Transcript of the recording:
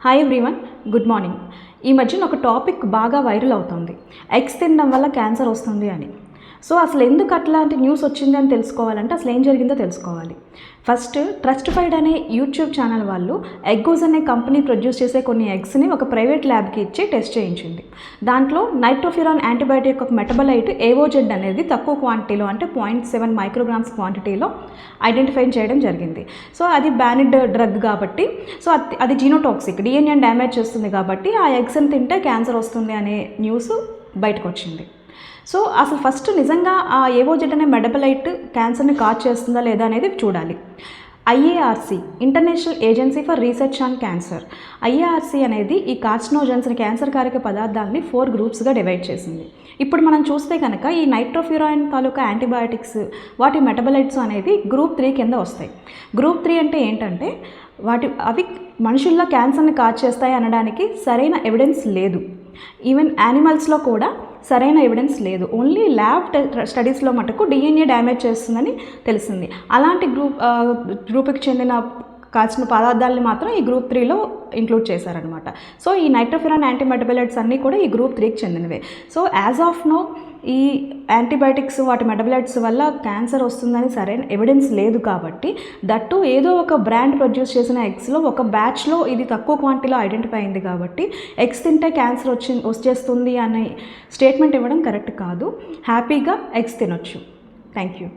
Hi everyone, good morning. ఈ మధ్యన ఒక టాపిక్ బాగా వైరల్ అవుతుంది. ఎగ్స్ తినడం వల్ల క్యాన్సర్ వస్తుంది అని. సో అసలు ఎందుకు అట్లాంటి న్యూస్ వచ్చింది అని తెలుసుకోవాలంటే అసలు ఏం జరిగిందో తెలుసుకోవాలి. ఫస్ట్ ట్రస్టిఫైడ్ అనే యూట్యూబ్ ఛానల్ వాళ్ళు ఎగ్గోస్ అనే కంపెనీ ప్రొడ్యూస్ చేసే కొన్ని ఎగ్స్ని ఒక ప్రైవేట్ ల్యాబ్కి ఇచ్చి టెస్ట్ చేయించింది. దాంట్లో నైట్రోఫ్యూరాన్ యాంటీబయాటిక్ ఒక మెటబలైట్ ఏవోజెడ్ అనేది తక్కువ క్వాంటిటీలో అంటే 0.7 మైక్రోగ్రామ్స్ క్వాంటిటీలో ఐడెంటిఫై చేయడం జరిగింది. సో అది బ్యానిడ్ డ్రగ్ కాబట్టి అది జీనోటాక్సిక్, డిఎన్ఏ డ్యామేజ్ చేస్తుంది కాబట్టి ఆ ఎగ్స్ని తింటే క్యాన్సర్ వస్తుంది అనే న్యూస్ బయటకు వచ్చింది. సో అసలు ఫస్ట్ నిజంగా ఆ ఏవోజెడ్ అనే మెటబలైట్ క్యాన్సర్ని కాజ్ చేస్తుందా లేదా అనేది చూడాలి. ఐఏఆర్సి, international agency for research on cancer, ఐఏఆర్సి అనేది ఈ కార్సినోజన్స్ని, క్యాన్సర్ కారక పదార్థాలని 4 గ్రూప్స్గా డివైడ్ చేసింది. ఇప్పుడు మనం చూస్తే కనుక ఈ నైట్రోఫ్యూరాన్ తాలూకా యాంటీబయాటిక్స్ వాటి మెటబలైట్స్ అనేది గ్రూప్ 3 కింద వస్తాయి. గ్రూప్ 3 అంటే ఏంటంటే అవి మనుషుల్లో క్యాన్సర్ని కాజ్ చేస్తాయి అనడానికి సరైన ఎవిడెన్స్ లేదు. ఈవెన్ యానిమల్స్లో కూడా సరైన ఎవిడెన్స్ లేదు. ఓన్లీ ల్యాబ్ స్టడీస్లో మటుకు డిఎన్ఏ డ్యామేజ్ చేస్తుందని తెలిసింది. అలాంటి గ్రూప్కి చెందిన కాల్చిన పదార్థాలని మాత్రం ఈ గ్రూప్ 3లో ఇంక్లూడ్ చేశారనమాట. సో ఈ నైట్రోఫ్యూరాన్ యాంటీమెటబలైట్స్ అన్నీ కూడా ఈ గ్రూప్ 3కి చెందినవే. సో యాజ్ ఆఫ్ నో ఈ యాంటీబయాటిక్స్ వాటి మెటబలైట్స్ వల్ల క్యాన్సర్ వస్తుందని సరైన ఎవిడెన్స్ లేదు కాబట్టి దట్టు ఏదో ఒక బ్రాండ్ ప్రొడ్యూస్ చేసిన ఎగ్స్లో ఒక బ్యాచ్లో ఇది తక్కువ క్వాంటిటీలో ఐడెంటిఫై అయింది కాబట్టి ఎగ్స్ తింటే క్యాన్సర్ వచ్చేస్తుంది అనే స్టేట్మెంట్ ఇవ్వడం కరెక్ట్ కాదు. హ్యాపీగా ఎగ్స్ తినొచ్చు. Thank you.